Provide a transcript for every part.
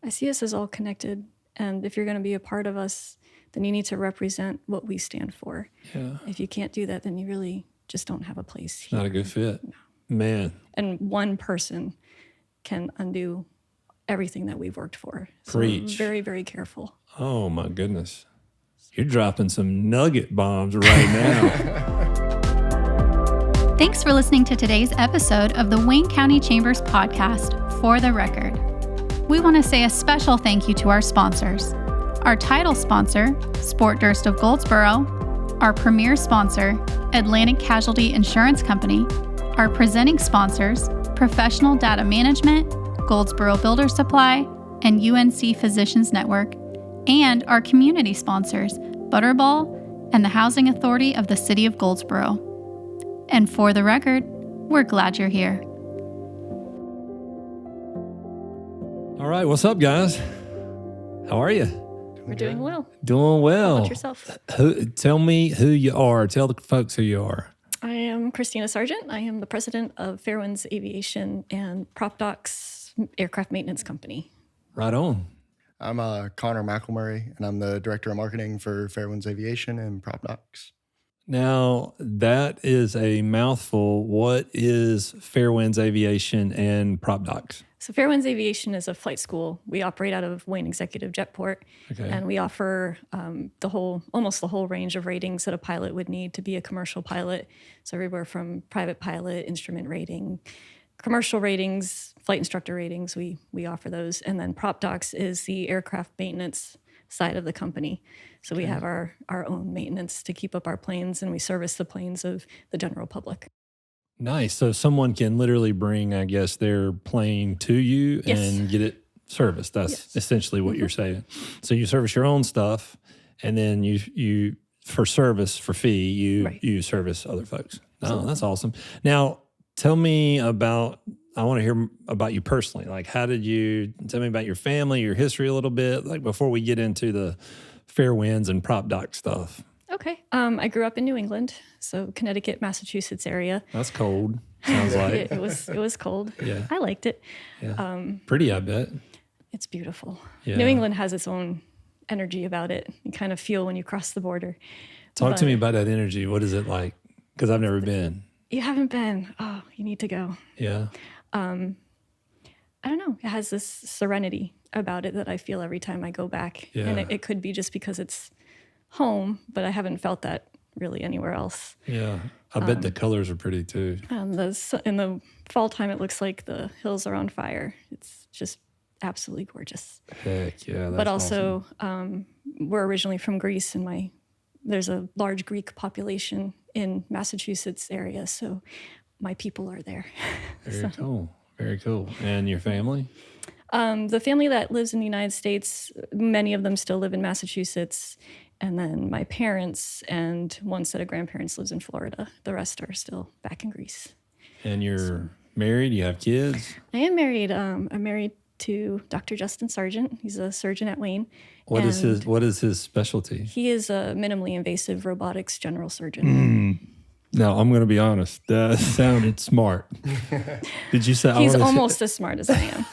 I see us as all connected. And if you're going to be a part of us, then you need to represent what we stand for. Yeah. If you can't do that, then you really just don't have a place here. Not a good fit. No. Man. And one person can undo everything that we've worked for. So Preach. Very, very careful. Oh, my goodness. You're dropping some nugget bombs right now. Thanks for listening to today's episode of the Wayne County Chambers podcast, For the Record. We want to say a special thank you to our sponsors. Our title sponsor, Sport Durst of Goldsboro, our premier sponsor, Atlantic Casualty Insurance Company, our presenting sponsors, Professional Data Management, Goldsboro Builder Supply, and UNC Physicians Network, and our community sponsors, Butterball and the Housing Authority of the City of Goldsboro. And for the record, we're glad you're here. All right, what's up, guys? How are you? We're doing well. Doing well. How about yourself? Tell me who you are. Tell the folks who you are. I am Christina Sargent. I am the president of Fairwinds Aviation and Prop Docs Aircraft Maintenance Company. Right on. I'm Connor McElmurray, and I'm the director of marketing for Fairwinds Aviation and Prop Docs. Now, that is a mouthful. What is Fairwinds Aviation and Prop Docs? So Fairwinds Aviation is a flight school. We operate out of Wayne Executive Jetport, and we offer almost the whole range of ratings that a pilot would need to be a commercial pilot. So everywhere from private pilot, instrument rating, commercial ratings, flight instructor ratings, we offer those. And then Prop Docs is the aircraft maintenance side of the company. So we have our own maintenance to keep up our planes, and we service the planes of the general public. Nice. So someone can literally bring, I guess, their plane to you and get it serviced. That's essentially what you're saying. So you service your own stuff, and then you for service, for fee, you service other folks. Oh, that's awesome. Now, tell me I want to hear about you personally. Like, tell me about your family, your history a little bit, like before we get into the Fairwinds and Prop Doc stuff. Okay. I grew up in New England, so Connecticut, Massachusetts area. That's cold, sounds like. It was cold. Yeah. I liked it. Yeah. Pretty, I bet. It's beautiful. Yeah. New England has its own energy about it. You kind of feel when you cross the border. Talk to me about that energy. What is it like? Because I've never been. You haven't been. Oh, you need to go. Yeah. I don't know. It has this serenity about it that I feel every time I go back. Yeah. And it could be just because it's home, but I haven't felt that really anywhere else. Yeah. I bet the colors are pretty too. In the fall time, it looks like the hills are on fire. It's just absolutely gorgeous. Heck yeah. That's but also, awesome. We're originally from Greece, and there's a large Greek population in Massachusetts area, so my people are there. Very cool. Very cool. And your family? The family that lives in the United States, many of them still live in Massachusetts. And then my parents and one set of grandparents lives in Florida. The rest are still back in Greece. And you're married? You have kids? I am married. I'm married to Dr. Justin Sargent. He's a surgeon at Wayne. What is his specialty? He is a minimally invasive robotics general surgeon. No, I'm going to be honest. That sounded smart. Did you say he's almost as smart as I am?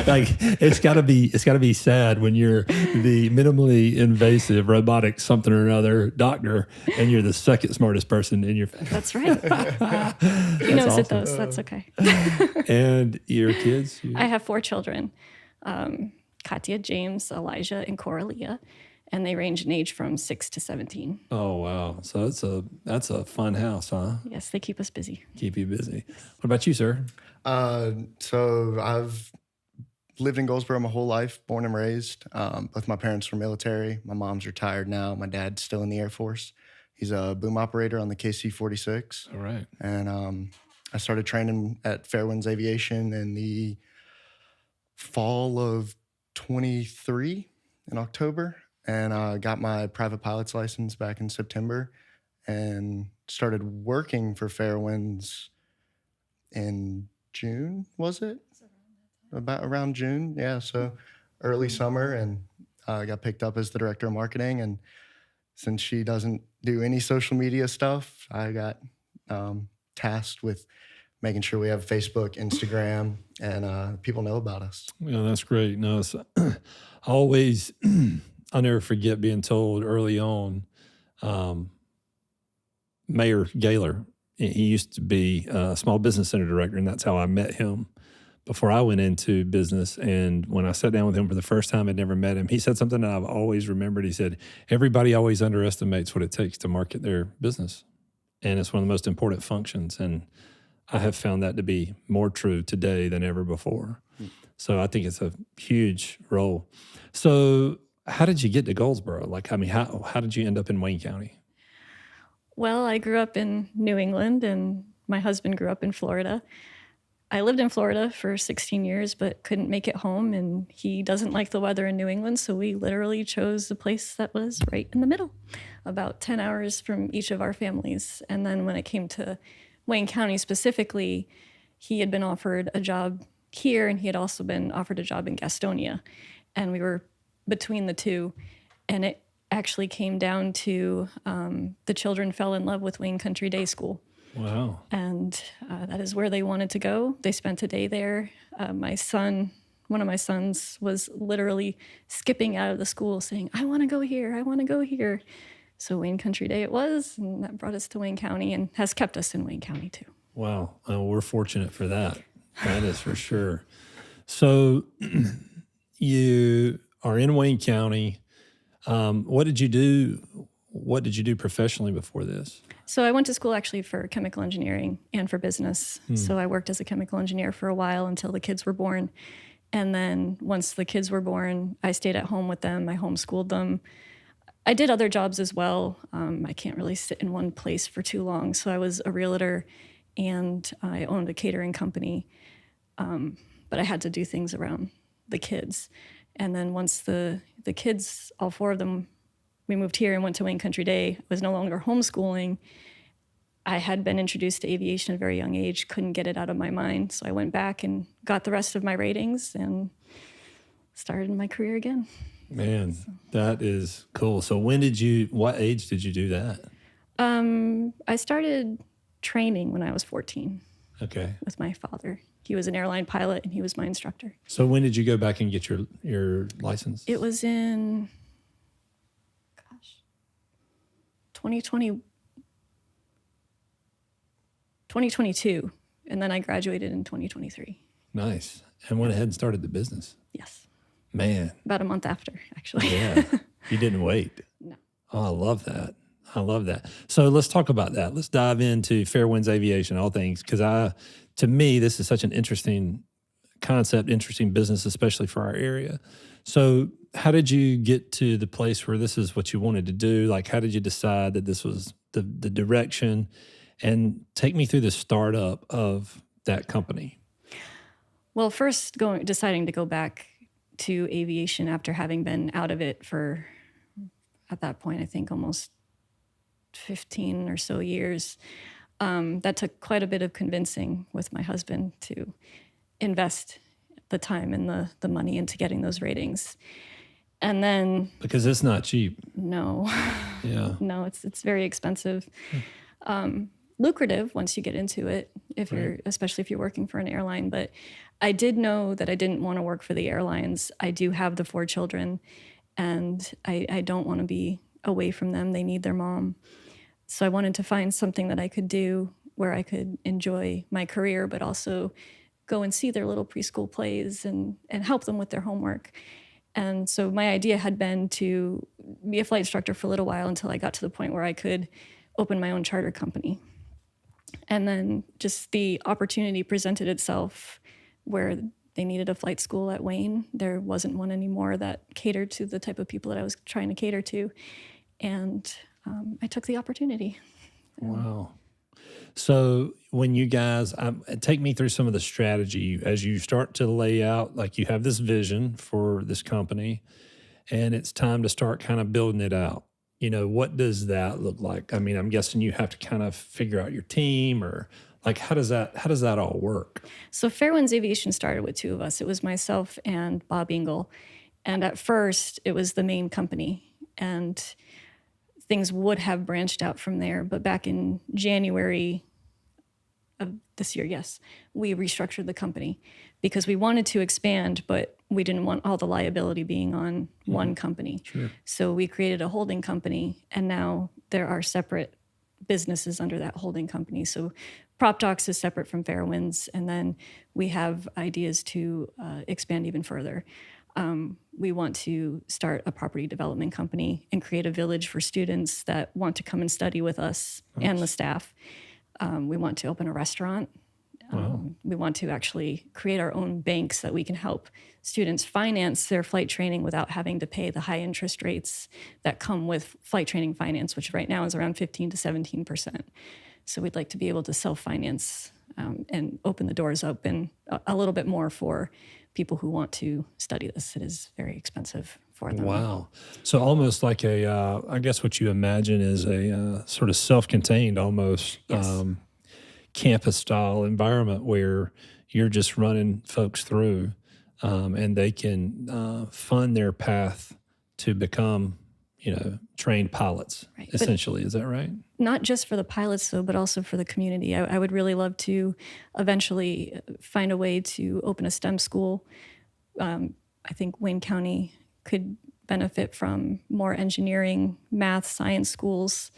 Like it's got to be sad when you're the minimally invasive robotic something or another doctor, and you're the second smartest person in your family. That's right. He knows awesome. It though, so that's okay. And your kids? I have 4 children: Katya, James, Elijah, and Coralia. And they range in age from 6 to 17. Oh, wow. So that's a fun house, huh? Yes, they keep us busy. Keep you busy. What about you, sir? So I've lived in Goldsboro my whole life, born and raised. Both my parents were military. My mom's retired now. My dad's still in the Air Force. He's a boom operator on the KC-46. All right. And I started training at Fairwinds Aviation in the fall of 23 in October. And I got my private pilot's license back in September and started working for Fairwinds in June, was it? About around June, yeah. So early summer, and I got picked up as the director of marketing. And since she doesn't do any social media stuff, I got tasked with making sure we have Facebook, Instagram, and people know about us. Yeah, that's great. No, always, I'll never forget being told early on, Mayor Gaylor, he used to be a small business center director, and that's how I met him before I went into business. And when I sat down with him for the first time, I'd never met him. He said something that I've always remembered. He said, everybody always underestimates what it takes to market their business. And it's one of the most important functions. And I have found that to be more true today than ever before. So I think it's a huge role. So how did you get to Goldsboro? How did you end up in Wayne County? Well, I grew up in New England and my husband grew up in Florida. I lived in Florida for 16 years, but couldn't make it home. And he doesn't like the weather in New England. So we literally chose a place that was right in the middle, about 10 hours from each of our families. And then when it came to Wayne County specifically, he had been offered a job here and he had also been offered a job in Gastonia. And we were between the two. And it actually came down to the children fell in love with Wayne Country Day School. Wow. And that is where they wanted to go. They spent a day there. One of my sons was literally skipping out of the school saying, I want to go here. I want to go here. So Wayne Country Day it was, and that brought us to Wayne County and has kept us in Wayne County too. Wow. We're fortunate for that. That is for sure. So you are in Wayne County. What did you do? What did you do professionally before this? So I went to school actually for chemical engineering and for business. So I worked as a chemical engineer for a while until the kids were born. And then once the kids were born, I stayed at home with them. I homeschooled them. I did other jobs as well. I can't really sit in one place for too long. So I was a realtor and I owned a catering company. But I had to do things around the kids. And then once the kids, all four of them, we moved here and went to Wayne Country Day. I was no longer homeschooling. I had been introduced to aviation at a very young age, couldn't get it out of my mind. So I went back and got the rest of my ratings and started my career again. Man, that is cool. So what age did you do that? I started training when I was 14. Okay. With my father. He was an airline pilot and he was my instructor. So when did you go back and get your license? It was in 2022, and then I graduated in 2023. Nice. And went ahead and started the business. Yes. Man. About a month after, actually. Yeah. You didn't wait. No. Oh, I love that. I love that. So let's talk about that. Let's dive into Fairwinds Aviation, all things, because to me, this is such an interesting concept, interesting business, especially for our area. So how did you get to the place where this is what you wanted to do? Like, how did you decide that this was the direction? And take me through the startup of that company. Well, first deciding to go back to aviation after having been out of it for, at that point, I think almost 15 or so years. That took quite a bit of convincing with my husband to invest the time and the money into getting those ratings. And then... Because it's not cheap. No. Yeah. No, it's very expensive. Lucrative once you get into it, especially if you're working for an airline. But I did know that I didn't want to work for the airlines. I do have the 4 children, and I don't want to be away from them. They need their mom. So I wanted to find something that I could do where I could enjoy my career, but also go and see their little preschool plays and help them with their homework. And so my idea had been to be a flight instructor for a little while until I got to the point where I could open my own charter company. And then just the opportunity presented itself where they needed a flight school at Wayne. There wasn't one anymore that catered to the type of people that I was trying to cater to. And I took the opportunity. Wow. So when you guys, take me through some of the strategy as you start to lay out, like you have this vision for this company and it's time to start kind of building it out. You know, what does that look like? I mean, I'm guessing you have to kind of figure out your team, or like, how does that all work? So Fairwinds Aviation started with 2 of us. It was myself and Bob Engel. And at first it was the main company, and things would have branched out from there. But back in January of this year, yes, we restructured the company because we wanted to expand, but we didn't want all the liability being on one company. Sure. So we created a holding company, and now there are separate businesses under that holding company. So Prop Docs is separate from Fairwinds, and then we have ideas to expand even further. We want to start a property development company and create a village for students that want to come and study with us and the staff. We want to open a restaurant. We want to actually create our own bank so that we can help students finance their flight training without having to pay the high interest rates that come with flight training finance, which right now is around 15 to 17%. So we'd like to be able to self-finance and open the doors open a little bit more for people who want to study this. It is very expensive for them. Wow. So almost like I guess what you imagine is a sort of self-contained almost campus-style environment where you're just running folks through and they can fund their path to become, trained pilots, essentially. Is that right? Not just for the pilots, though, but also for the community. I would really love to eventually find a way to open a STEM school. I think Wayne County could benefit from more engineering, math, science schools,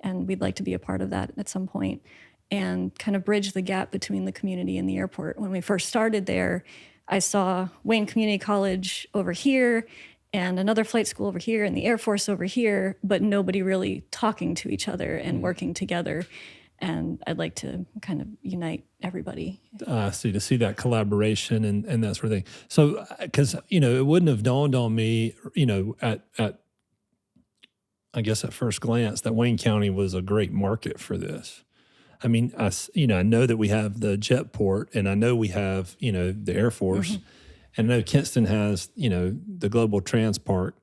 and we'd like to be a part of that at some point and kind of bridge the gap between the community and the airport. When we first started there, I saw Wayne Community College over here and another flight school over here and the Air Force over here, but nobody really talking to each other and working together. And I'd like to kind of unite everybody. To see that collaboration and that sort of thing. So, because, it wouldn't have dawned on me, at I guess at first glance that Wayne County was a great market for this. I mean, I know that we have the Jetport, and I know we have, the Air Force, and I know Kinston has, the Global Transport.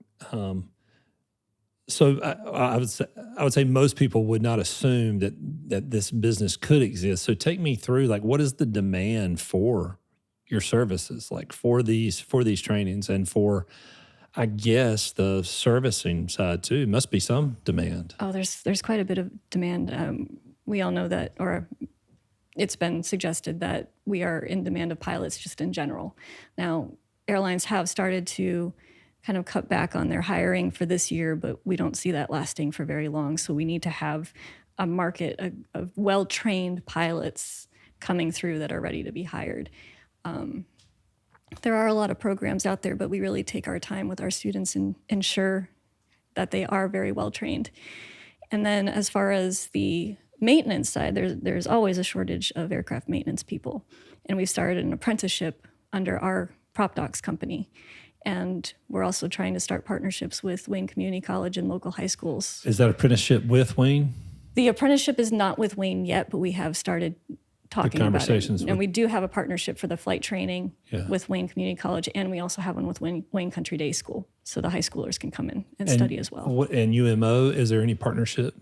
So I would say most people would not assume that this business could exist. So take me through, like, what is the demand for your services, like for these trainings and for, I guess, the servicing side too? Must be some demand. Oh, there's quite a bit of demand. We all know that, or it's been suggested that we are in demand of pilots just in general. Now, airlines have started to kind of cut back on their hiring for this year, but we don't see that lasting for very long. So we need to have a market of well-trained pilots coming through that are ready to be hired. There are a lot of programs out there, but we really take our time with our students and ensure that they are very well-trained. And then as far as the maintenance side, there's always a shortage of aircraft maintenance people. And we started an apprenticeship under our Prop Docs company. And we're also trying to start partnerships with Wayne Community College and local high schools. Is that apprenticeship with Wayne? The apprenticeship is not with Wayne yet, but we have started talking about it. And we do have a partnership for the flight training with Wayne Community College, and we also have one with Wayne Country Day School, so the high schoolers can come in and study as well. And UMO, is there any partnership?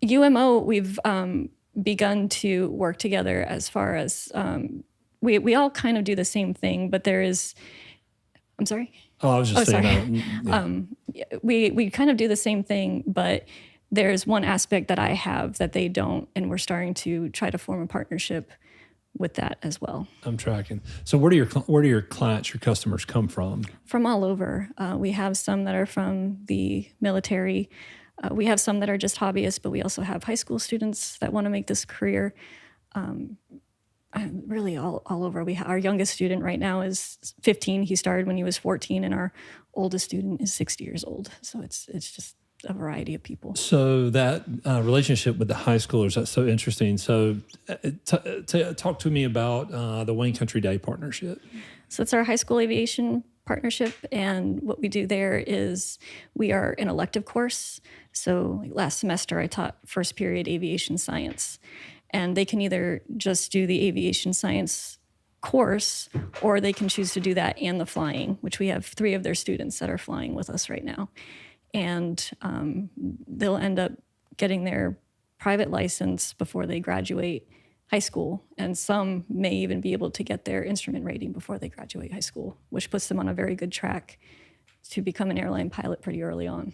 UMO, we've begun to work together as far as we all kind of do the same thing, but there is. I'm sorry? Oh, I was just saying. We kind of do the same thing, but there's one aspect that I have that they don't, and we're starting to try to form a partnership with that as well. I'm tracking. So where do your clients, your customers come from? From all over. We have some that are from the military. We have some that are just hobbyists, but we also have high school students that want to make this career. Really all over. Our youngest student right now is 15. He started when he was 14, and our oldest student is 60 years old. So it's just a variety of people. So that relationship with the high schoolers, that's so interesting. So talk to me about the Wayne Country Day partnership. So it's our high school aviation partnership, and what we do there is we are an elective course. So last semester I taught first period aviation science, and they can either just do the aviation science course, or they can choose to do that and the flying, which we have 3 of their students that are flying with us right now. And they'll end up getting their private license before they graduate high school, and some may even be able to get their instrument rating before they graduate high school, which puts them on a very good track to become an airline pilot pretty early on.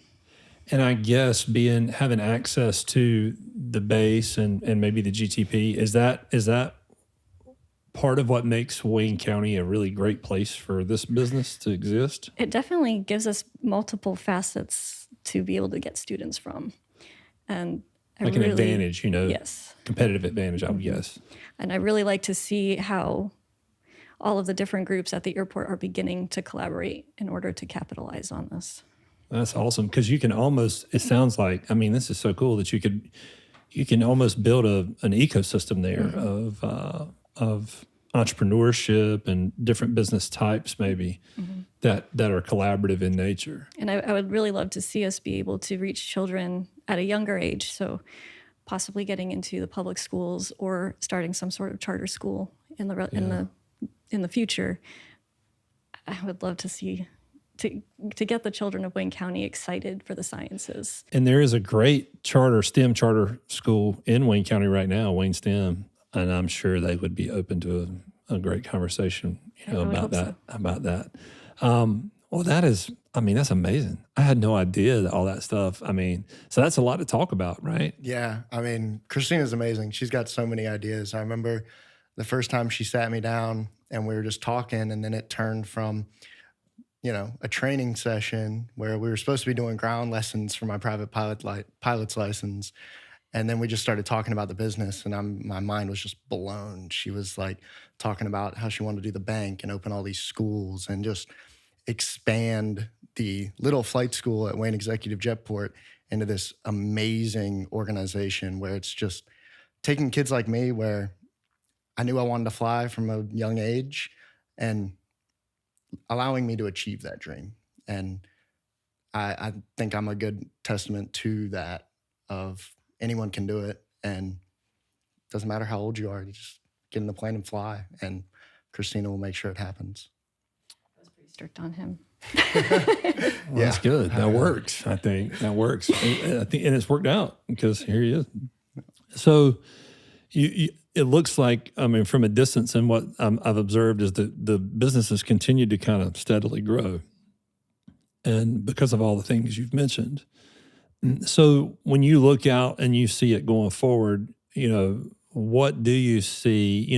And I guess having access to the base and maybe the GTP, is that part of what makes Wayne County a really great place for this business to exist? It definitely gives us multiple facets to be able to get students from. And an advantage, Yes. Competitive advantage, I would guess. And I really like to see how all of the different groups at the airport are beginning to collaborate in order to capitalize on this. That's awesome, because you can almost, it sounds like, this is so cool that you can almost build an ecosystem there of entrepreneurship and different business types maybe that are collaborative in nature. And I would really love to see us be able to reach children at a younger age, so possibly getting into the public schools or starting some sort of charter school in the future. I would love to see to get the children of Wayne County excited for the sciences. And there is a great STEM charter school in Wayne County right now, Wayne STEM, and I'm sure they would be open to a great conversation, about that. Well, that's amazing. I had no idea that all that stuff. So that's a lot to talk about, right? Yeah. Christina's amazing. She's got so many ideas. I remember the first time she sat me down and we were just talking, and then it turned from, a training session where we were supposed to be doing ground lessons for my private pilot's license. And then we just started talking about the business, and my mind was just blown. She was like talking about how she wanted to do the bank and open all these schools and just expand the little flight school at Wayne Executive Jetport into this amazing organization where it's just taking kids like me, where I knew I wanted to fly from a young age, and allowing me to achieve that dream. And I think I'm a good testament to that, of anyone can do it, and it doesn't matter how old you are, you just get in the plane and fly, and Christina will make sure it happens. I was pretty strict on him. Well, that's good. That works. I think that works. And it's worked out, because here he is. So it looks like, from a distance, and what I've observed is that the business has continued to kind of steadily grow, and because of all the things you've mentioned. So when you look out and you see it going forward, what do you see,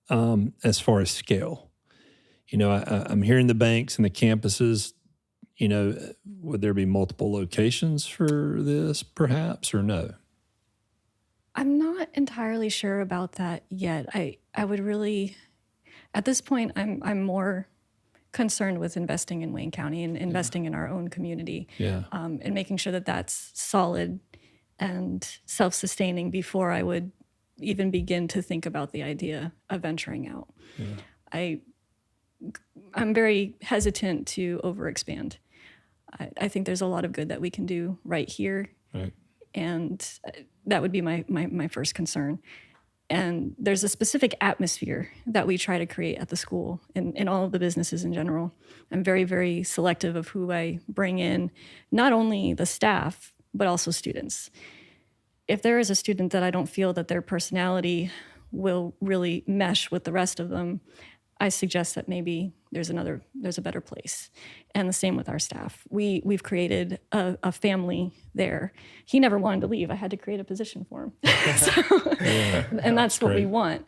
as far as scale? I'm hearing the banks and the campuses, would there be multiple locations for this perhaps, or no? I'm not entirely sure about that yet. I would really, at this point, I'm more concerned with investing in Wayne County and investing in our own community, and making sure that that's solid and self-sustaining before I would even begin to think about the idea of venturing out. I'm very hesitant to overexpand. I think there's a lot of good that we can do right here. Right. And that would be my first concern. And there's a specific atmosphere that we try to create at the school and in all of the businesses in general. I'm very, very selective of who I bring in, not only the staff, but also students. If there is a student that I don't feel that their personality will really mesh with the rest of them, I suggest that maybe there's a better place. And the same with our staff. We've created a family there. He never wanted to leave. I had to create a position for him. And that's what we want.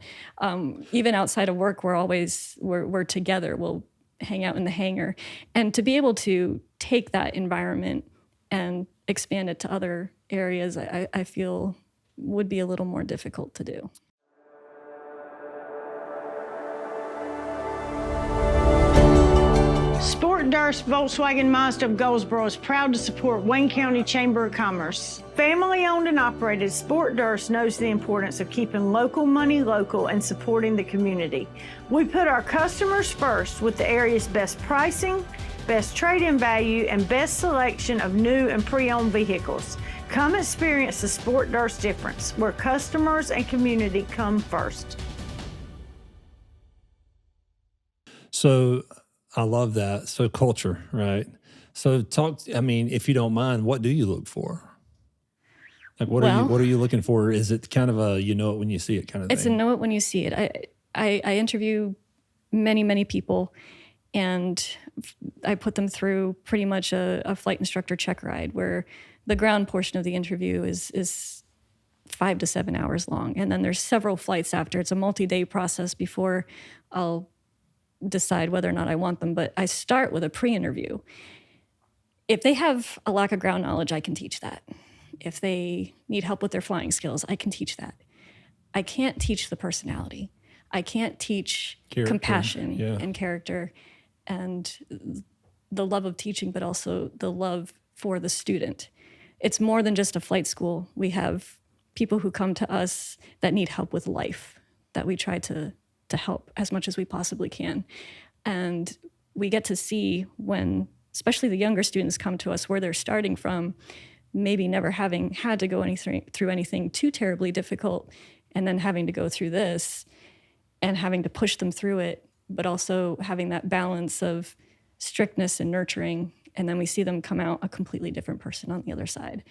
Even outside of work, we're together. We'll hang out in the hangar. And to be able to take that environment and expand it to other areas, I feel would be a little more difficult to do. Sport Durst Volkswagen Mazda of Goldsboro is proud to support Wayne County Chamber of Commerce. Family owned and operated, Sport Durst knows the importance of keeping local money local and supporting the community. We put our customers first with the area's best pricing, best trade-in value, and best selection of new and pre-owned vehicles. Come experience the Sport Durst difference, where customers and community come first. So I love that. So culture, right? So if you don't mind, what do you look for? Like, what are you looking for? Is it kind of a, it when you see it kind of thing? It's a know it when you see it. I interview many, many people, and I put them through pretty much a flight instructor check ride, where the ground portion of the interview is 5 to 7 hours long. And then there's several flights after. It's a multi-day process before I'll decide whether or not I want them. But I start with a pre-interview. If they have a lack of ground knowledge, I can teach that. If they need help with their flying skills, I can teach that. I can't teach the personality. I can't teach compassion and character and the love of teaching, but also the love for the student. It's more than just a flight school. We have people who come to us that need help with life that we try to help as much as we possibly can. And we get to see when, especially the younger students come to us, where they're starting from, maybe never having had to go through anything too terribly difficult, and then having to go through this and having to push them through it, but also having that balance of strictness and nurturing. And then we see them come out a completely different person on the other side.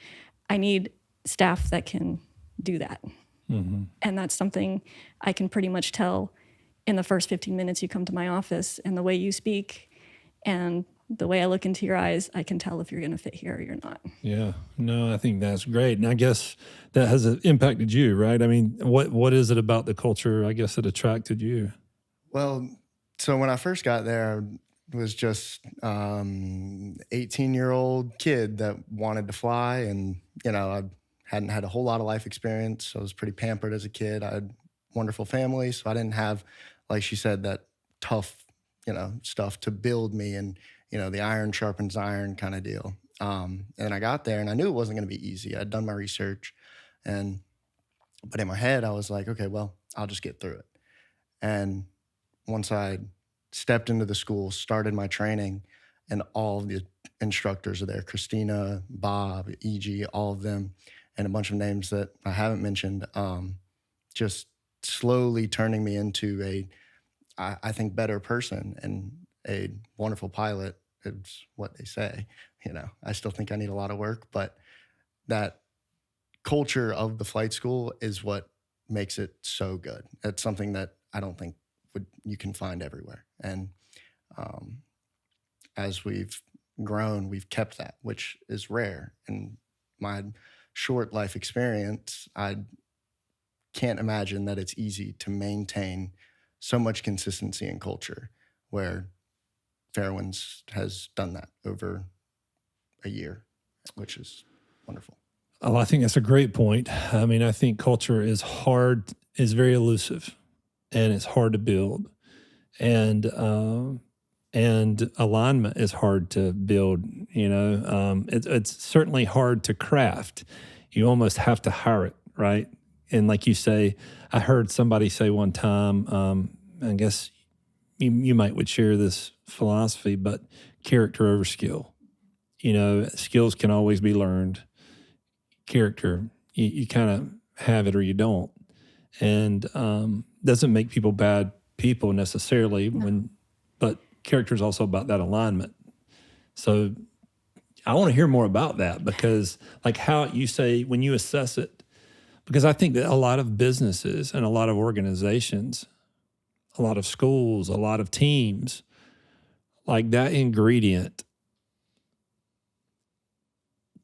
I need staff that can do that. Mm-hmm. And that's something I can pretty much tell in the first 15 minutes you come to my office, and the way you speak and the way I look into your eyes, I can tell if you're going to fit here or you're not. Yeah, no, I think that's great. And I guess that has impacted you, right? I mean, what is it about the culture, I guess, that attracted you? Well, so when I first got there, I was just 18-year-old kid that wanted to fly. And, I hadn't had a whole lot of life experience. So I was pretty pampered as a kid. I had a wonderful family. So I didn't have, like she said, that tough, stuff to build me and, the iron sharpens iron kind of deal. And I got there and I knew it wasn't going to be easy. I'd done my research, but in my head, I was like, okay, well, I'll just get through it. And once I stepped into the school, started my training, and all of the instructors are there, Christina, Bob, E.G., all of them, and a bunch of names that I haven't mentioned, just slowly turning me into I think, better person and a wonderful pilot is what they say. I still think I need a lot of work, but that culture of the flight school is what makes it so good. It's something that I don't think you can find everywhere. And as we've grown, we've kept that, which is rare. In my short life experience, I can't imagine that it's easy to maintain so much consistency in culture, where Fairwinds has done that over a year, which is wonderful. Oh, I think that's a great point. I mean, I think culture is very elusive, and it's hard to build. And alignment is hard to build, it's certainly hard to craft. You almost have to hire it, right? And like you say, I heard somebody say one time, I guess you would share this philosophy, but character over skill. Skills can always be learned. Character, you kind of have it or you don't. And doesn't make people bad people necessarily, but character is also about that alignment. So I want to hear more about that, because like how you say when you assess it, because I think that a lot of businesses and a lot of organizations, a lot of schools, a lot of teams, like that ingredient.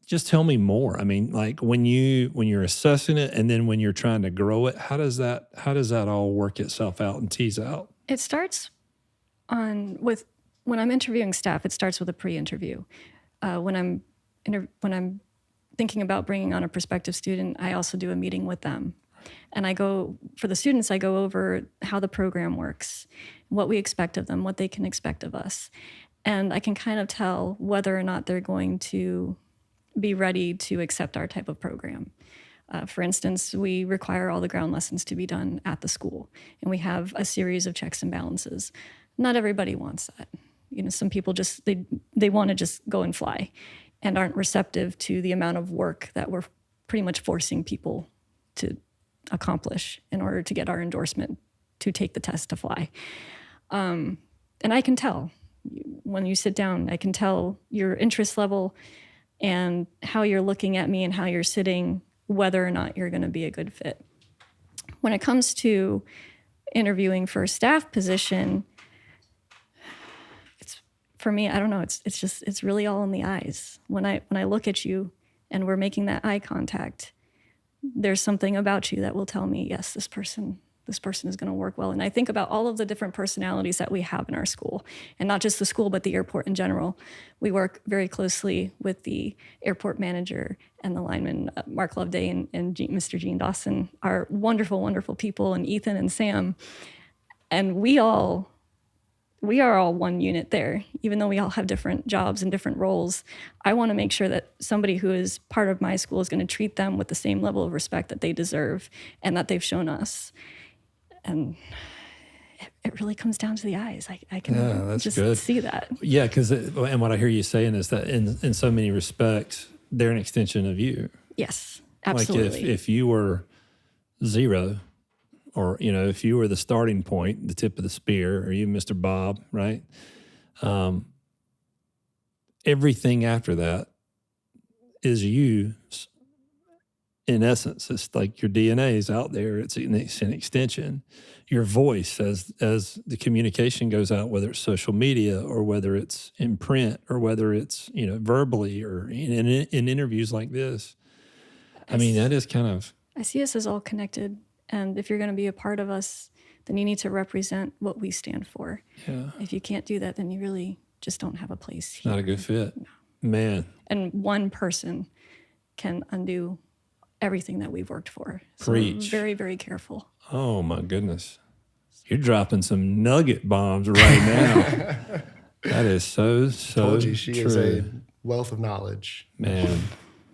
Just tell me more. I mean, like when you're assessing it and then when you're trying to grow it, how does that all work itself out and tease out? It starts when I'm interviewing staff, it starts with a pre-interview. When I'm thinking about bringing on a prospective student, I also do a meeting with them. And for the students, I go over how the program works, what we expect of them, what they can expect of us. And I can kind of tell whether or not they're going to be ready to accept our type of program. For instance, we require all the ground lessons to be done at the school, and we have a series of checks and balances. Not everybody wants that. Some people they want to just go and fly and aren't receptive to the amount of work that we're pretty much forcing people to accomplish in order to get our endorsement to take the test to fly. And I can tell when you sit down, I can tell your interest level and how you're looking at me and how you're sitting, whether or not you're going to be a good fit. When it comes to interviewing for a staff position, for me, I don't know. It's really all in the eyes. When I look at you and we're making that eye contact, there's something about you that will tell me, yes, this person is going to work well. And I think about all of the different personalities that we have in our school, and not just the school, but the airport in general. We work very closely with the airport manager and the lineman, Mark Loveday and Mr. Gene Dawson, are wonderful, wonderful people, and Ethan and Sam. And we are all one unit there, even though we all have different jobs and different roles. I want to make sure that somebody who is part of my school is going to treat them with the same level of respect that they deserve and that they've shown us. And it really comes down to the eyes. I can just good. See that. Yeah, and what I hear you saying is that in so many respects, they're an extension of you. Yes, absolutely. Like if you were zero, or, if you were the starting point, the tip of the spear, or you, Mr. Bob, right? Everything after that is you. In essence, it's like your DNA is out there. It's an extension. Your voice, as the communication goes out, whether it's social media or whether it's in print or whether it's verbally or in interviews like this. I mean, that is kind of. I see us as all connected, and if you're going to be a part of us, then you need to represent what we stand for. Yeah. If you can't do that, then you really just don't have a place here. Not a good fit, no. Man. And one person can undo everything that we've worked for. So Preach. Very, very careful. Oh my goodness. You're dropping some nugget bombs right now. That is so Told you, she true. Is a wealth of knowledge. Man,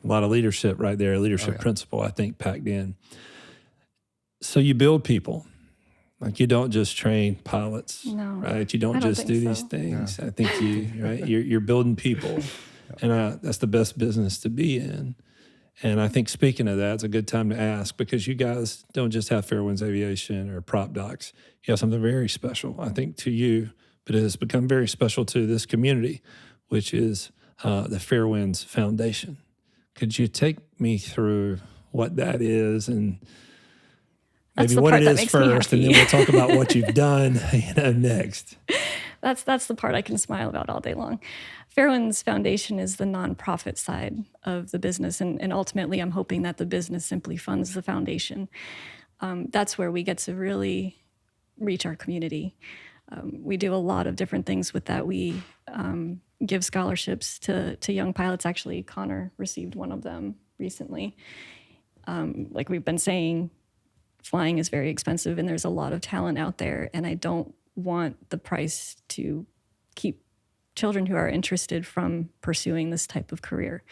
a lot of leadership right there, leadership principle, I think, packed in. So you build people. Like you don't just train pilots, right? You don't just do these things. No. I think you're building people. And that's the best business to be in. And I think speaking of that, it's a good time to ask, because you guys don't just have Fairwinds Aviation or Prop Docs. You have something very special, I think, to you, but it has become very special to this community, which is the Fairwinds Foundation. Could you take me through what that is and maybe what it is first, and then we'll talk about what you've done next? That's the part I can smile about all day long. Fairwinds Foundation is the nonprofit side of the business, and ultimately I'm hoping that the business simply funds the foundation. That's where we get to really reach our community. We do a lot of different things with that. We give scholarships to young pilots. Actually, Connor received one of them recently. Like we've been saying, flying is very expensive, and there's a lot of talent out there, and I don't want the price to keep children who are interested from pursuing this type of career.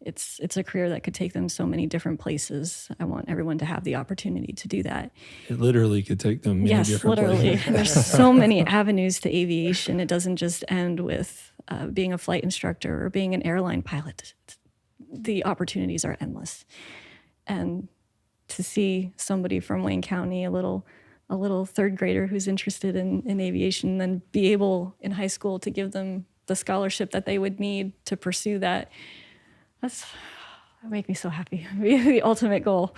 It's a career that could take them so many different places. I want everyone to have the opportunity to do that. It literally could take them many different literally. places. There's so many avenues to aviation. It doesn't just end with being a flight instructor or being an airline pilot. The opportunities are endless. And to see somebody from Wayne County, a little third grader who's interested in aviation, then be able in high school to give them the scholarship that they would need to pursue that make me so happy. The ultimate goal.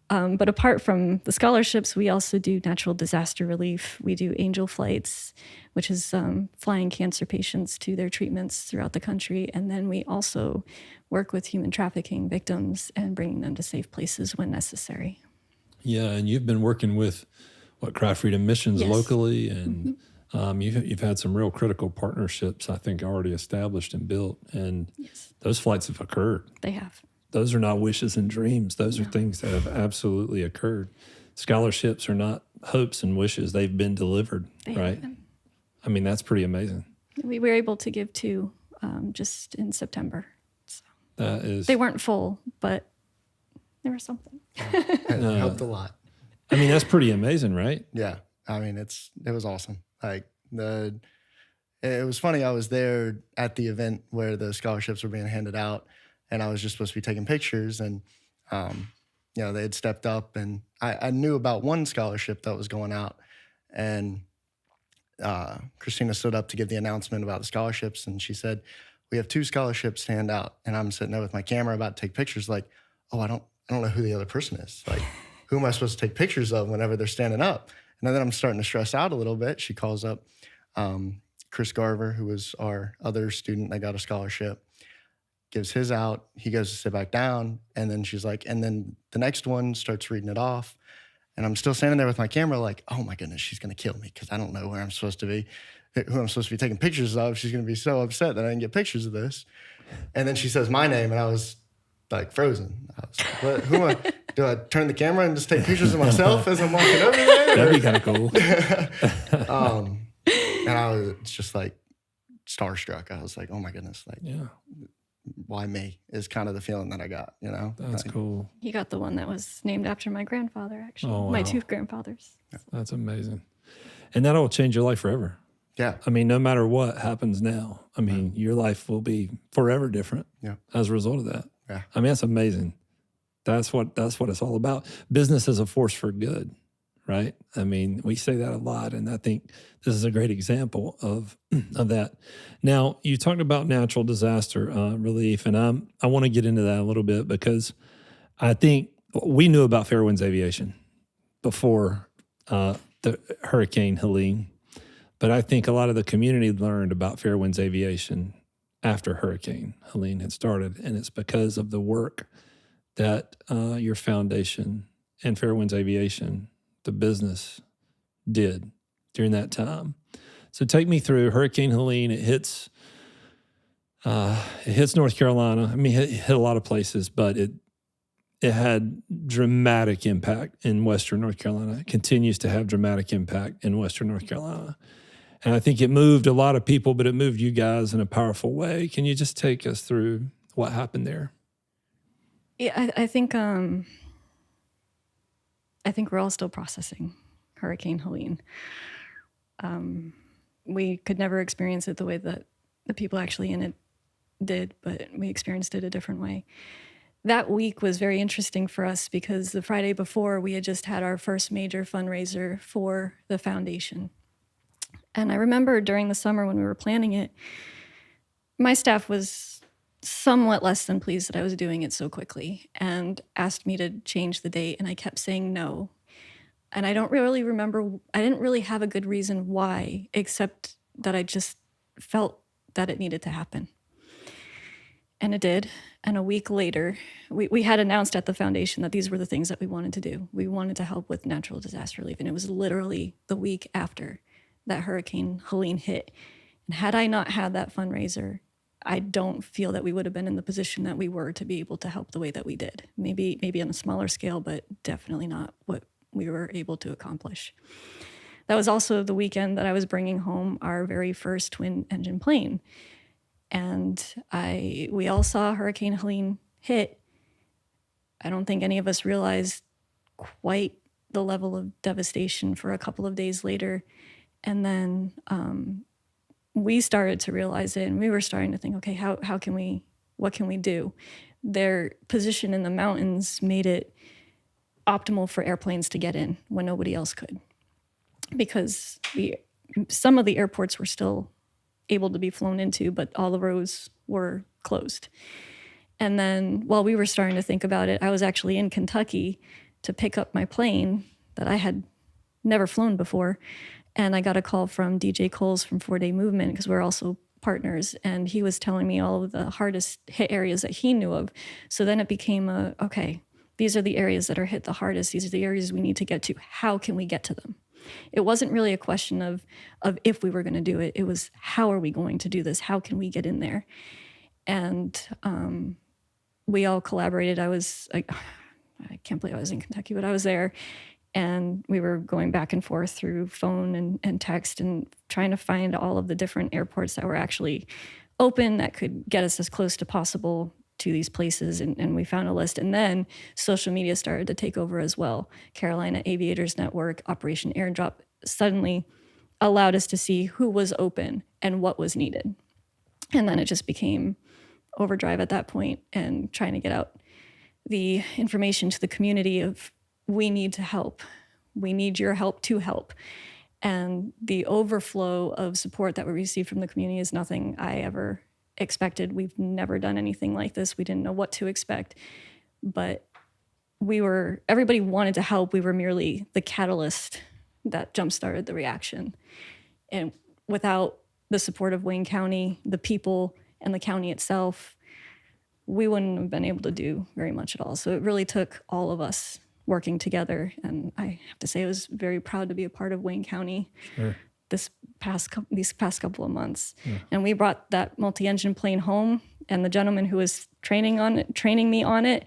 But apart from the scholarships, we also do natural disaster relief. We do angel flights, which is flying cancer patients to their treatments throughout the country. And then we also work with human trafficking victims and bringing them to safe places when necessary. Yeah, and you've been working with Cry Freedom Missions locally, and you've had some real critical partnerships, I think, already established and built. And those flights have occurred. They have. Those are not wishes and dreams. Those are things that have absolutely occurred. Scholarships are not hopes and wishes. They've been delivered, right? I mean, that's pretty amazing. We were able to give two just in September. So that is. They weren't full, but there was something. It helped a lot. I mean, that's pretty amazing, right? Yeah. I mean, it was awesome. Like it was funny. I was there at the event where the scholarships were being handed out, and I was just supposed to be taking pictures, and they had stepped up, and I knew about one scholarship that was going out, and Christina stood up to give the announcement about the scholarships, and she said, "We have 2 scholarships to hand out." And I'm sitting there with my camera about to take pictures, like, "Oh, I don't know who the other person is. Like, who am I supposed to take pictures of whenever they're standing up?" And then I'm starting to stress out a little bit. She calls up Chris Garver, who was our other student that got a scholarship. gives his out. He goes to sit back down. And then she's like, and then the next one starts reading it off. And I'm still standing there with my camera like, oh my goodness, she's going to kill me because I don't know where I'm supposed to be, who I'm supposed to be taking pictures of. She's going to be so upset that I didn't get pictures of this. And then she says my name, and I was like frozen. I was like, what, who am I? Do I turn the camera and just take pictures of myself as I'm walking over there? That'd be kind of cool. And I was just like starstruck. I was like, oh my goodness, like, why me is kind of the feeling that I got, you know? That's like, cool. You got the one that was named after my grandfather, actually. Oh, wow. My two grandfathers. That's amazing. And that'll change your life forever. Yeah. I mean, no matter what happens now, I mean, your life will be forever different as a result of that. Yeah. I mean, that's amazing. That's what it's all about. Business is a force for good, right? I mean, we say that a lot, and I think this is a great example of that. Now, you talked about natural disaster relief, and I want to get into that a little bit because I think we knew about Fairwinds Aviation before the Hurricane Helene, but I think a lot of the community learned about Fairwinds Aviation after Hurricane Helene had started, and it's because of the work that your foundation and Fairwinds Aviation, the business, did during that time. So take me through Hurricane Helene. It hits North Carolina. I mean, it hit a lot of places, but it had dramatic impact in Western North Carolina. It continues to have dramatic impact in Western North Carolina. And I think it moved a lot of people, but it moved you guys in a powerful way. Can you just take us through what happened there? Yeah, I think we're all still processing Hurricane Helene. We could never experience it the way that the people actually in it did, but we experienced it a different way. That week was very interesting for us because the Friday before, we had just had our first major fundraiser for the foundation. And I remember during the summer when we were planning it, my staff was somewhat less than pleased that I was doing it so quickly and asked me to change the date, and I kept saying no. And I don't really remember, I didn't really have a good reason why, except that I just felt that it needed to happen. And it did. And a week later, we had announced at the foundation that these were the things that we wanted to do. We wanted to help with natural disaster relief. And it was literally the week after that Hurricane Helene hit. And had I not had that fundraiser, I don't feel that we would have been in the position that we were to be able to help the way that we did. Maybe on a smaller scale, but definitely not what we were able to accomplish. That was also the weekend that I was bringing home our very first twin engine plane. And we all saw Hurricane Helene hit. I don't think any of us realized quite the level of devastation for a couple of days later. And then we started to realize it, and we were starting to think, okay, what can we do? Their position in the mountains made it optimal for airplanes to get in when nobody else could, because some of the airports were still able to be flown into, but all the roads were closed. And then while we were starting to think about it, I was actually in Kentucky to pick up my plane that I had never flown before. And I got a call from DJ Coles from 4-Day Movement, because we're also partners. And he was telling me all of the hardest hit areas that he knew of. So then it became okay, these are the areas that are hit the hardest. These are the areas we need to get to. How can we get to them? It wasn't really a question of if we were going to do it. It was, how are we going to do this? How can we get in there? And we all collaborated. I can't believe I was in Kentucky, but I was there. And we were going back and forth through phone and text and trying to find all of the different airports that were actually open that could get us as close to possible to these places. And we found a list. And then social media started to take over as well. Carolina Aviators Network, Operation Airdrop suddenly allowed us to see who was open and what was needed. And then it just became overdrive at that point, and trying to get out the information to the community of, we need to help. We need your help to help. And the overflow of support that we received from the community is nothing I ever expected. We've never done anything like this. We didn't know what to expect, but everybody wanted to help. We were merely the catalyst that jump-started the reaction. And without the support of Wayne County, the people, and the county itself, we wouldn't have been able to do very much at all. So it really took all of us working together. And I have to say I was very proud to be a part of Wayne County these past couple of months. Yeah. And we brought that multi-engine plane home, and the gentleman who was training me on it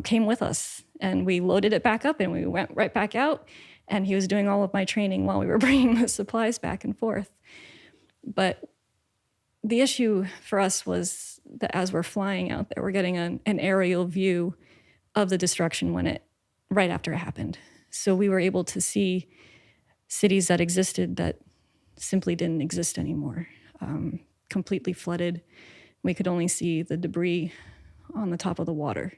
came with us. And we loaded it back up and we went right back out. And he was doing all of my training while we were bringing the supplies back and forth. But the issue for us was that as we're flying out there, we're getting an aerial view of the destruction right after it happened. So we were able to see cities that existed that simply didn't exist anymore, completely flooded. We could only see the debris on the top of the water,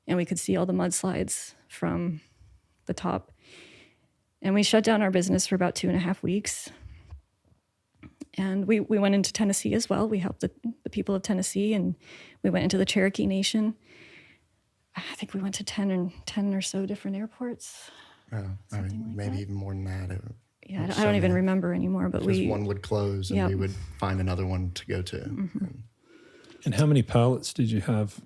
and we could see all the mudslides from the top. And we shut down our business for about 2.5 weeks. And we went into Tennessee as well. We helped the people of Tennessee, and we went into the Cherokee Nation. I think we went to 10 or so different airports. Maybe even more than that. I don't even remember anymore. But one would close, and we would find another one to go to. Mm-hmm. And how many pilots did you have?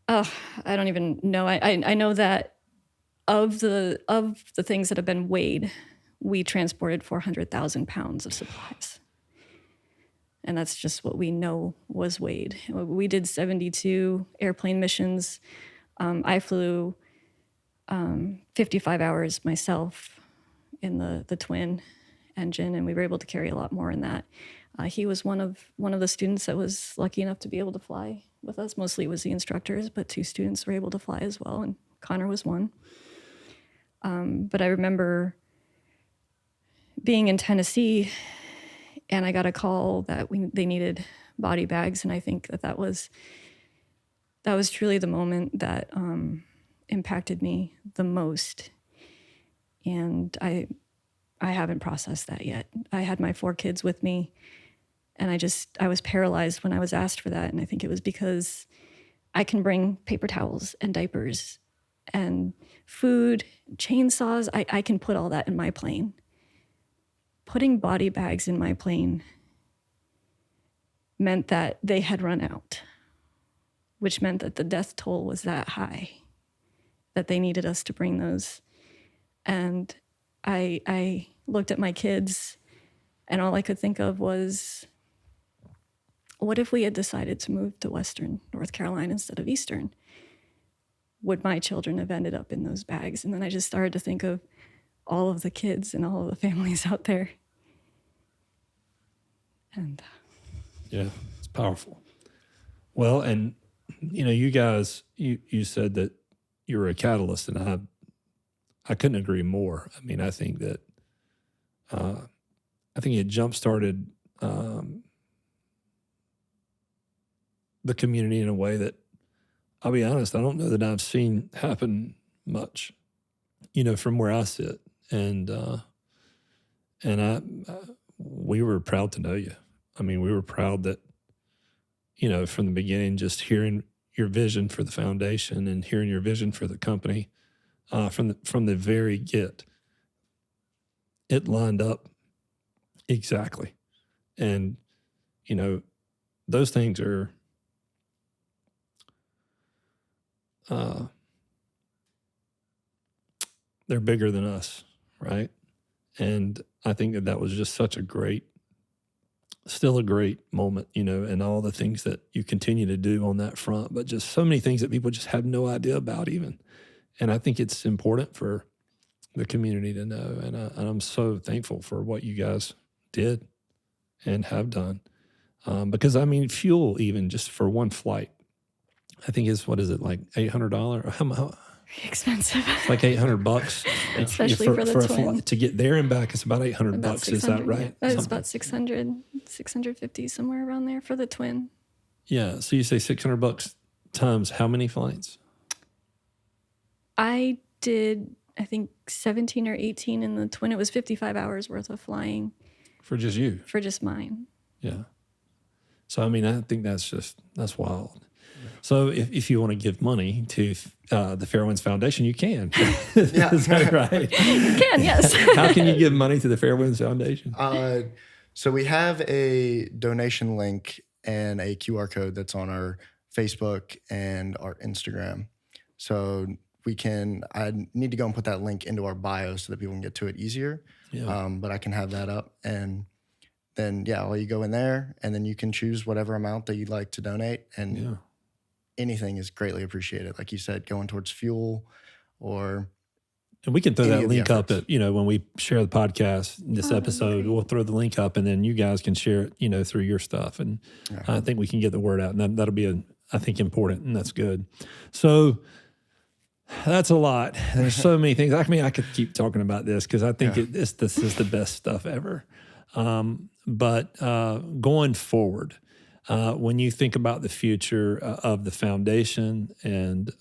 I don't even know. I know that of the things that have been weighed, we transported 400,000 pounds of supplies. And that's just what we know was weighed. We did 72 airplane missions. I flew 55 hours myself in the twin engine, and we were able to carry a lot more in that. He was one of the students that was lucky enough to be able to fly with us. Mostly it was the instructors, but 2 students were able to fly as well, and Connor was one. But I remember being in Tennessee, and I got a call that they needed body bags, and I think that was truly the moment that impacted me the most. And I haven't processed that yet. I had my 4 kids with me, and I was paralyzed when I was asked for that. And I think it was because I can bring paper towels and diapers and food, chainsaws. I can put all that in my plane. Putting body bags in my plane meant that they had run out, which meant that the death toll was that high, that they needed us to bring those. And I looked at my kids, and all I could think of was, what if we had decided to move to Western North Carolina instead of Eastern? Would my children have ended up in those bags? And then I just started to think of all of the kids and all of the families out there. And yeah, it's powerful. Well, and you guys, you said that you were a catalyst, and I couldn't agree more. I mean, I think that it jump-started the community in a way that, I'll be honest, I don't know that I've seen happen much, from where I sit. And we were proud to know you. I mean, we were proud that, from the beginning, just hearing your vision for the foundation and hearing your vision for the company, from the very get, it lined up exactly. And, those things are, they're bigger than us, right? And I think that was just such still a great moment, and all the things that you continue to do on that front, but just so many things that people just have no idea about even. And I think it's important for the community to know. And I'm so thankful for what you guys did and have done. Because, fuel even just for one flight, I think is, what is it, like $800? How expensive. It's like $800, especially for the twin. To get there and back, it's about $800. Is that right? Yeah. It's about 650, somewhere around there for the twin. Yeah. So you say $600 times how many flights? I did, I think 17 or 18 in the twin. It was 55 hours worth of flying. For just you? For just mine. Yeah. So, I think that's wild. So if you want to give money to the Fairwinds Foundation, you can. Yeah. Is that right? You can, yes. How can you give money to the Fairwinds Foundation? So we have a donation link and a QR code that's on our Facebook, and our Instagram. So I need to go and put that link into our bio so that people can get to it easier. Yeah. But I can have that up, and then, well, you go in there, and then you can choose whatever amount that you'd like to donate, and anything is greatly appreciated. Like you said, going towards fuel or... And we can throw that link up at, when we share the podcast, this episode, we'll throw the link up, and then you guys can share it, through your stuff. And I think we can get the word out, and that'll be, I think, important, and that's good. So that's a lot. There's so many things. I could keep talking about this because I think this is the best stuff ever. But going forward, when you think about the future of the foundation and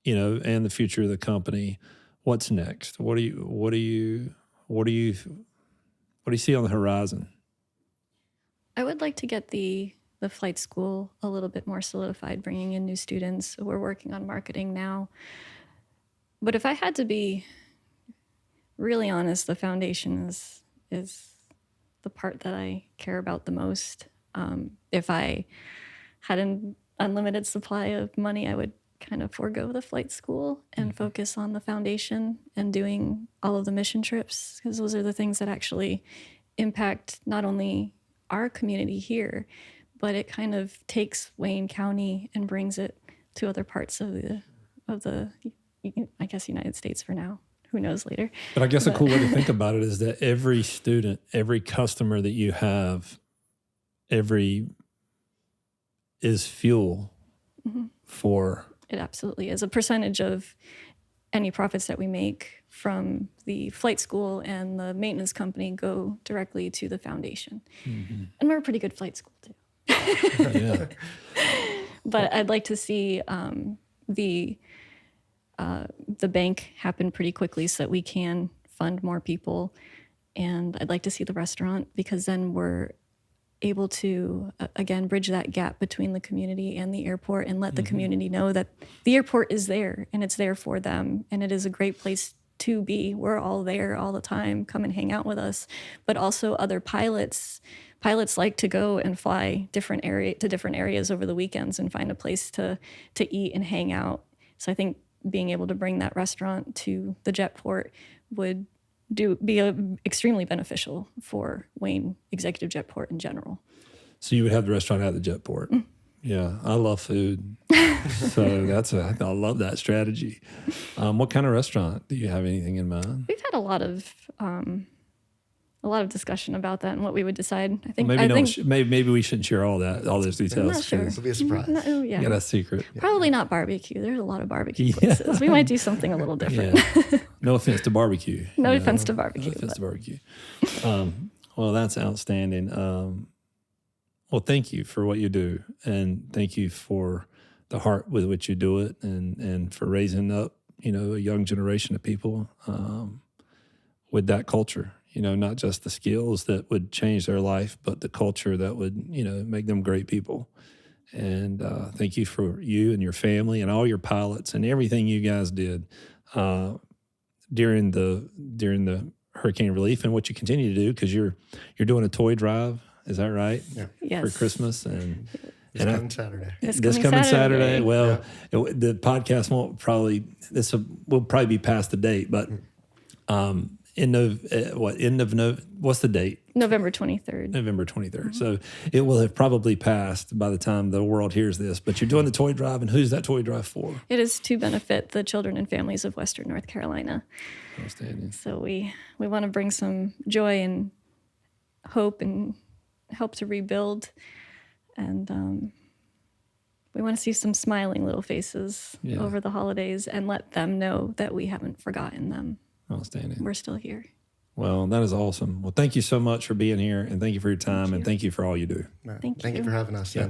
and the future of the company, what's next? What do you see on the horizon? I would like to get the flight school a little bit more solidified, bringing in new students. We're working on marketing now. But if I had to be really honest, the foundation is the part that I care about the most. If I had an unlimited supply of money, I would kind of forego the flight school and focus on the foundation and doing all of the mission trips, because those are the things that actually impact not only our community here, but it kind of takes Wayne County and brings it to other parts of the I guess United States for now. Who knows later? But I guess a cool way to think about it is that every student, every customer that you have, is fuel for... It absolutely is. A percentage of any profits that we make from the flight school and the maintenance company go directly to the foundation. Mm-hmm. And we're a pretty good flight school too. Yeah. But I'd like to see the bank happen pretty quickly so that we can fund more people. And I'd like to see the restaurant, because then we're able to, again, bridge that gap between the community and the airport and let the community know that the airport is there and it's there for them. And it is a great place to be. We're all there all the time. Come and hang out with us. But also other pilots like to go and fly to different areas over the weekends and find a place to eat and hang out. So I think being able to bring that restaurant to the Jetport would be extremely beneficial for Wayne Executive Jetport in general. So you would have the restaurant at the Jetport. Yeah, I love food. So I love that strategy. What kind of restaurant? Do you have anything in mind? We've had a lot of discussion about that and what we would decide. I think maybe we shouldn't share all those details. I'm not sure. It'll be a surprise. No, yeah. Yeah, that's secret. Probably not barbecue. There's a lot of barbecue places. We might do something a little different. Yeah. No offense to barbecue. No offense to barbecue. Well, that's outstanding. Well, thank you for what you do, and thank you for the heart with which you do it, and for raising up, a young generation of people with that culture. Not just the skills that would change their life, but the culture that would, make them great people. And thank you for you and your family and all your pilots and everything you guys did during the hurricane relief, and what you continue to do, because you're doing a toy drive. Is that right? Yeah. Yes. For Christmas and. This coming Saturday. This coming Saturday. Well, the podcast will probably be past the date, but what's the date? November 23rd. November 23rd. So it will have probably passed by the time the world hears this. But you're doing the toy drive, and who's that toy drive for? It is to benefit the children and families of Western North Carolina. Outstanding. So we want to bring some joy and hope and help to rebuild. And we want to see some smiling little faces over the holidays and let them know that we haven't forgotten them. Outstanding. We're still here. Well, that is awesome. Well, thank you so much for being here, and thank you for your time, and thank you for all you do. Thank you for having us. Yeah.